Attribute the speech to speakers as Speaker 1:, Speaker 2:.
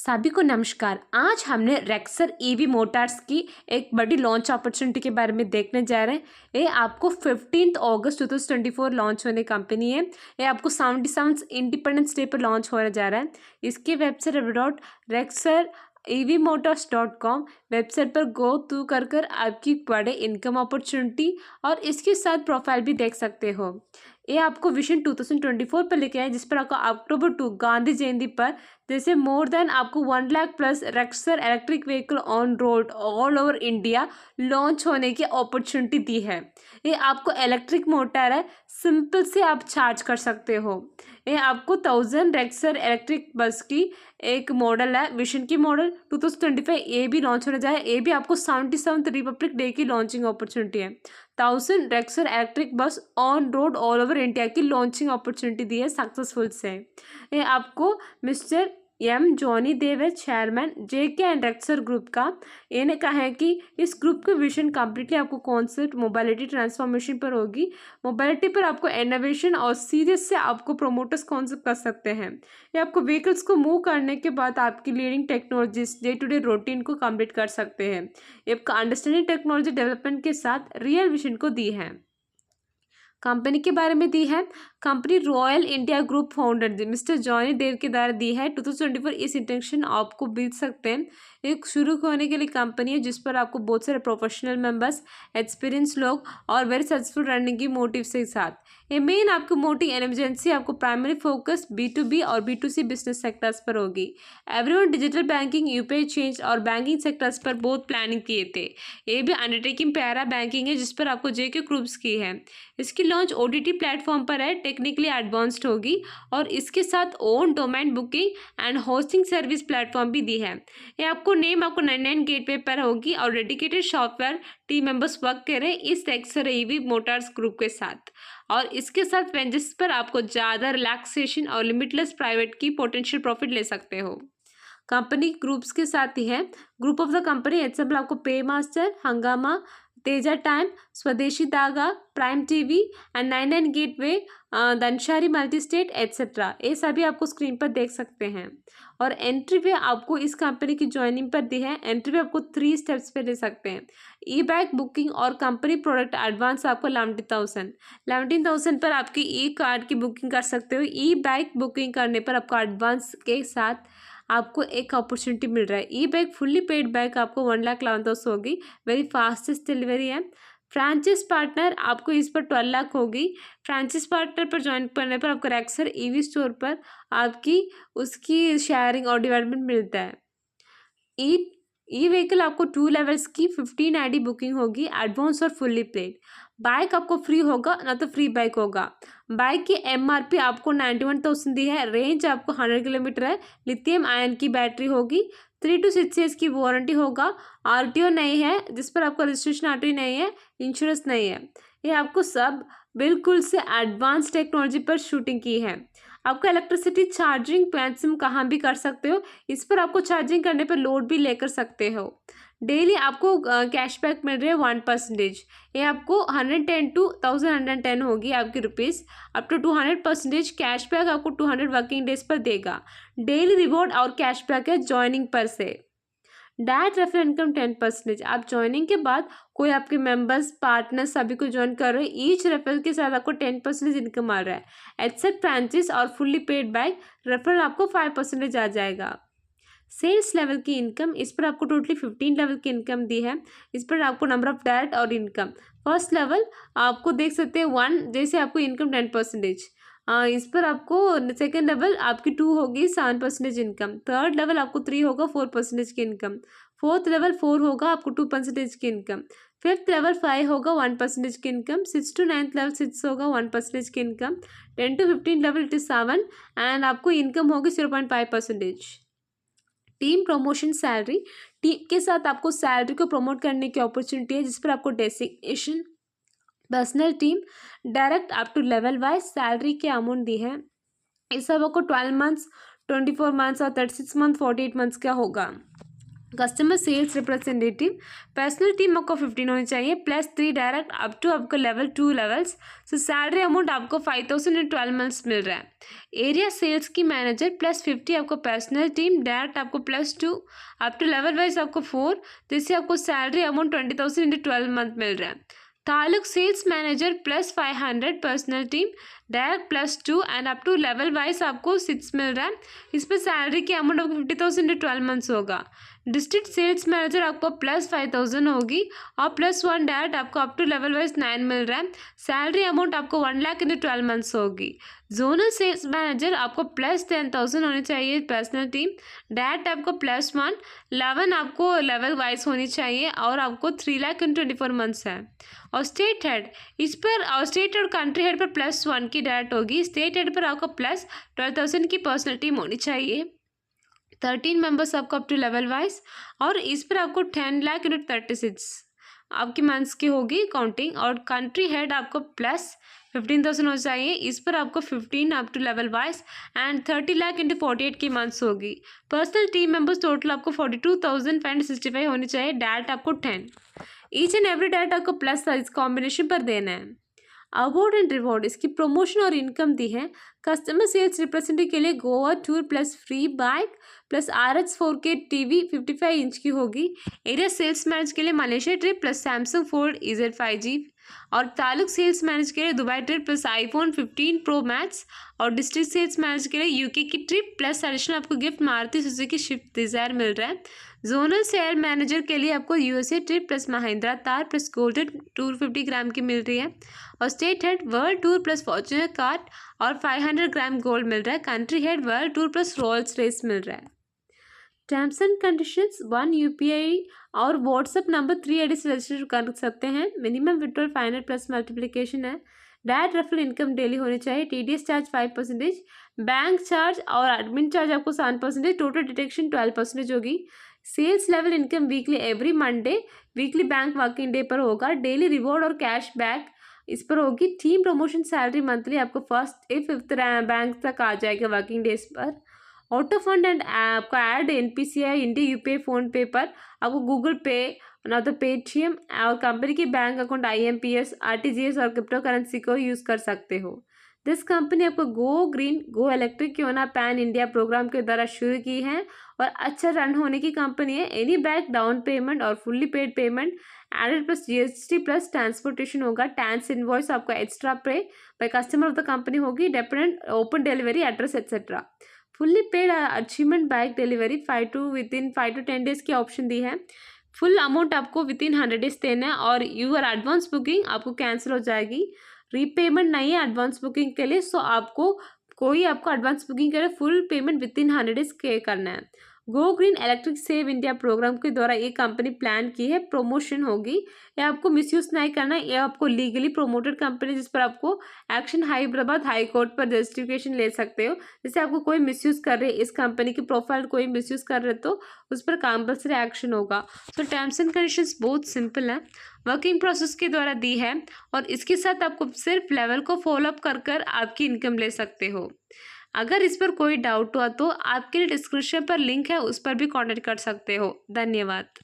Speaker 1: सभी को नमस्कार। आज हमने रेक्सर ईवी मोटर्स की एक बड़ी लॉन्च अपॉर्चुनिटी के बारे में देखने जा रहे हैं। ये आपको 15 अगस्त 2024 लॉन्च होने कंपनी है। ये आपको 77 इंडिपेंडेंस डे पर लॉन्च होने जा रहा है। इसकी वेबसाइट rexer.evmotors.com वेबसाइट पर गो थ्रू कर आपकी बड़े इनकम अपॉर्चुनिटी और इसके साथ प्रोफाइल भी देख सकते हो। ये आपको विजन 2024 पर लेके आए, जिस पर आपको अक्टूबर 2 गांधी जयंती पर जैसे मोर देन आपको 1 लाख प्लस रेक्सर electric vehicle on road all over India launch होने की अपॉर्चुनिटी दी है। ये आपको इलेक्ट्रिक मोटर है, सिंपल से आप चार्ज कर सकते हो। ये आपको 1000 रेक्सर इलेक्ट्रिक बस की एक मॉडल है, विजन की मॉडल 2025। ये भी लॉन्च होने जाए। ये भी आपको 77th रिपब्लिक डे की लॉन्चिंग अपॉर्चुनिटी है। 1000 रेक्सर electric bus on road all over India की लॉन्चिंग अपॉर्चुनिटी दी है सक्सेसफुल से। ये आपको मिस्टर एम जॉनी देव है, चेयरमैन जेके एंड रेक्सर ग्रुप का। इन्हें कहा है कि इस ग्रुप का विजन कम्प्लीटली आपको कॉन्सेप्ट मोबाइलिटी ट्रांसफॉर्मेशन पर होगी। मोबाइलिटी पर आपको इनोवेशन और सीरियस से आपको प्रोमोटर्स कॉन्सेप्ट कर सकते हैं। ये आपको व्हीकल्स को मूव करने के बाद आपकी leading technologies day to day routine को कंप्लीट कर सकते हैं। ये आपका अंडरस्टैंडिंग टेक्नोलॉजी डेवलपमेंट के साथ रियल विजन को दी है। कंपनी के बारे में दी है। Company royal India group founder mister Johnny Dev के द्वारा दी है। 2024 इस इंटेंशन आपको बीत सकते हैं। एक शुरू होने के लिए कंपनी है जिस पर आपको बहुत सारे प्रोफेशनल मेंबर्स, एक्सपीरियंस लोग और वेरी सक्सेसफुल रनिंग की मोटिव के साथ। ये मेन आपको मोटिव एमरजेंसी आपको प्राइमरी फोकस B2B और B2C बिजनेस सेक्टर्स पर होगी। Everyone digital banking, UPI change और बैंकिंग सेक्टर्स पर बहुत प्लानिंग किए थे। ये भी अंडरटेकिंग पैरा बैंकिंग है जिस पर आपको जेके ग्रुप्स की है। इसकी लॉन्च OTT प्लेटफॉर्म पर है, टेक्निकली एडवांस्ड होगी और इसके साथ own domain booking and hosting service platform भी दी है। ये आपको नेम आपको 99 गेटवे पर होगी और dedicated software team members work करें इस रेक्सर ईवी मोटर्स ग्रुप के साथ। और इसके साथ वेंचर्स पर आपको ज़्यादा रिलैक्सेशन और लिमिटलेस प्राइवेट की पोटेंशियल प्रॉफिट ले सकते हो। कंपनी ग्रुप्स के साथ ही है। Group of the company example आपको pay master, Hungama, Teja time, Swadeshi Dhaga, prime TV and 99 gateway, दंशारी मल्टी स्टेट एट्सेट्रा। ये सभी आपको स्क्रीन पर देख सकते हैं। और एंट्री वे आपको इस कंपनी की ज्वाइनिंग पर दी है। एंट्री वे आपको 3 स्टेप्स पे ले सकते हैं। ई बाइक बुकिंग और कंपनी प्रोडक्ट एडवांस आपको 11,000 पर आपकी ई कार्ड की बुकिंग कर सकते हो। ई बाइक बुकिंग करने पर आपको एडवांस के साथ आपको एक अपॉर्चुनिटी मिल रहा है। ई बाइक फुल्ली पेड बाइक आपको 1,11,000 होगी, वेरी फास्टेस्ट डिलीवरी है। फ्रांचाइज पार्टनर आपको इस पर 12 लाख होगी। फ्रांचाइज पार्टनर पर ज्वाइन करने पर आपको रेक्सर ईवी स्टोर पर आपकी उसकी शेयरिंग और डेवलपमेंट मिलता है। ई व्हीकल आपको 2 लेवल्स की 15 ID बुकिंग होगी, एडवांस और फुल्ली पेड। बाइक आपको फ्री होगा ना तो फ्री बाइक होगा। बाइक की MRP आपको 91,000 दी है। रेंज आपको 100 किलोमीटर है। लिथियम आयन की बैटरी होगी। 3 to 6 years की वारंटी होगा। RTO नहीं है, जिस पर आपका रजिस्ट्रेशन RTO नहीं है, इंश्योरेंस नहीं है। ये आपको सब बिल्कुल से एडवांस टेक्नोलॉजी पर शूटिंग की है। आपको इलेक्ट्रिसिटी चार्जिंग पैंसम कहाँ भी कर सकते हो। इस पर आपको चार्जिंग करने पर लोड भी लेकर सकते हो। डेली आपको कैशबैक मिल रहे हैं 1%। ये आपको 110 to 1110 होगी आपकी रुपीज़। अप टू 200% कैशबैक आपको 200 वर्किंग डेज पर देगा। डेली रिवॉर्ड और कैशबैक है ज्वाइनिंग पर से। Direct referral income 10%। आप ज्वाइनिंग के बाद कोई आपके मेंबर्स, पार्टनर्स सभी को ज्वाइन कर रहे हैं, ईच रेफरल के साथ आपको 10% इनकम आ रहा है। एक्सेप्ट फ्रांचाइज और फुल्ली पेड बाइक रेफरल आपको 5% आ जाएगा। सेल्स लेवल की इनकम, इस पर आपको टोटली 15 लेवल की इनकम दी है। इस पर आपको नंबर ऑफ डायरेक्ट और इनकम। फर्स्ट लेवल आपको देख सकते हैं 1, जैसे आपको इनकम 10%। इस पर आपको सेकेंड लेवल आपकी 2 होगी 7% इनकम। थर्ड लेवल आपको 3 होगा 4% की इनकम। फोर्थ लेवल 4 होगा आपको 2% की इनकम। फिफ्थ लेवल 5 होगा 1% की इनकम। 6 to 9th लेवल 6 होगा 1% की income. 10 to 15 level it is 7 and आपको इनकम होगी 0.5%। टीम प्रमोशन सैलरी, टीम के साथ आपको सैलरी को प्रमोट करने की अपॉर्चुनिटी है, जिस पर आपको designation, personal team, direct up to level wise salary के अमाउंट दी है। इस सब आपको 12 months, 24 months और 36 months, 48 months का होगा। Customer sales representative, personal team आपको 15 होनी चाहिए, +3 डायरेक्ट अप टू आपको level 2 levels. So salary amount आपको 5000 इन 12 मंथ्स मिल रहा है। एरिया सेल्स की मैनेजर +50 आपको, पर्सनल टीम डायरेक्ट आपको +2 अप टू लेवल वाइज आपको 4, तो इससे आपको सैलरी अमाउंट 20,000 इन 12 मंथ मिल रहा है। ताल्लुक sales manager +500, personal team direct +2 and up to level wise आपको 6 मिल रहा है। इस पर सैलरी की अमाउंट आपको 50,000 इन 12 मंथ्स होगा। डिस्ट्रिक्ट सेल्स मैनेजर आपको +5,000 होगी और +1 डायरेक्ट आपको अप टू लेवल वाइज 9 मिल रहा है। सैलरी अमाउंट आपको 1 लाख इन 12 मंथ्स होगी। जोनल सेल्स मैनेजर आपको +10,000 होनी चाहिए, पर्सनल टीम डायरेक्ट आपको +1, 11 आपको लेवल वाइज होनी चाहिए और आपको 3 लाख इन 24 मंथ्स है। और स्टेट हेड, इस पर और स्टेट और कंट्री हेड पर +1 की डायरेक्ट होगी। स्टेट हेड पर आपको +12,000 की पर्सनल टीम होनी चाहिए, 13 मेंबर्स आपको अप टू लेवल वाइज, और इस पर आपको 10 लाख इन 36 आपकी मंथ्स की होगी काउंटिंग। और कंट्री हेड आपको +15,000 हो चाहिए, इस पर आपको 15 up to level wise and 30 lakh into 48 की मंथ्स होगी। पर्सनल टीम मेंबर्स टोटल आपको 42,565 होनी चाहिए, डायरेक्ट आपको 10। ईच एंड एवरी डायरेक्ट आपको प्लस इस कॉम्बिनेशन पर देना है। अवार्ड एंड रिवॉर्ड, इसकी प्रमोशन और इनकम दी है। कस्टमर सेल्स रिप्रेजेंटेटिव के लिए Goa tour plus free bike plus RH 4K TV 55 inch की होगी। एरिया सेल्स मैनेज के लिए Malaysia trip plus Samsung fold EZ 5G, और ताल्लुक सेल्स मैनेज के लिए Dubai trip plus iPhone 15 Pro Max, और डिस्ट्रिक्ट सेल्स मैनेज के लिए UK की ट्रिप प्लस एडिशनल आपको gift Maruti Suzuki Swift Dzire मिल रहा है। जोनल सेल मैनेजर के लिए आपको USA ट्रिप प्लस महिंद्रा तार प्लस गोल्डन टूर 50 ग्राम की मिल रही है। और state head world tour plus Fortuner card और 500 ग्राम गोल्ड मिल रहा है। Country head world tour plus Rolls Royce मिल रहा है। टर्म्स एंड कंडीशंस, 1 UPI और व्हाट्सएप नंबर 3 ID से रजिस्टर कर सकते हैं। मिनिमम विड्रॉल 500 प्लस मल्टीप्लिकेशन है। डायरेक्ट रेफरल इनकम डेली होनी चाहिए। TDS चार्ज 5%, बैंक चार्ज और एडमिन चार्ज आपको 7%, टोटल डिटेक्शन 12% होगी। Sales level income weekly every Monday, weekly bank working day पर होगा। डेली रिवॉर्ड और कैश बैक इस पर होगी। टीम प्रमोशन सैलरी मंथली आपको 1st से 5th बैंक तक आ जाएगा वर्किंग डेज पर। ऑटो फंड एंड आपका add NPCI India UPI phone पे पर आपको गूगल पे ना तो पेटीएम और कंपनी की बैंक अकाउंट IMPS RTGS और क्रिप्टो करेंसी को यूज़ कर सकते हो। दिस कंपनी आपको गो ग्रीन गो इलेक्ट्रिक क्यों ना पैन इंडिया प्रोग्राम के द्वारा शुरू की है और अच्छा रन होने की कंपनी है। एनी बैक डाउन पेमेंट और fully paid payment added plus GST plus transportation होगा। टैक्स इनवॉइस आपका extra pay by customer of the company होगी। Definite open delivery address etcetera. Fully paid achievement bike delivery 5 to 10 days की option दी है। Full amount आपको within 100 days देना है और यूर एडवांस बुकिंग आपको कैंसिल हो जाएगी। रीपेमेंट नहीं है एडवांस बुकिंग के लिए, सो आपको एडवांस बुकिंग के लिए फुल पेमेंट विदिन 100 डेज पे करना है। Go green electric save India program के द्वारा ये कंपनी प्लान की है, प्रमोशन होगी। ये आपको मिसयूज नहीं करना है, ये आपको लीगली प्रोमोटेड कंपनी जिस पर आपको एक्शन हैदराबाद हाई कोर्ट पर जस्टिफिकेशन ले सकते हो। जैसे आपको कोई मिसयूज कर रहे इस कंपनी की प्रोफाइल कोई मिसयूज कर रहे तो उस पर कंपल्सरी एक्शन होगा। तो टर्म्स एंड कंडीशंस बहुत सिंपल है, वर्किंग प्रोसेस के द्वारा दी है और इसके साथ आपको सिर्फ लेवल को फॉलोअप कर आपकी इनकम ले सकते हो। अगर इस पर कोई डाउट हुआ तो आपके लिए डिस्क्रिप्शन पर लिंक है, उस पर भी कांटेक्ट कर सकते हो। धन्यवाद।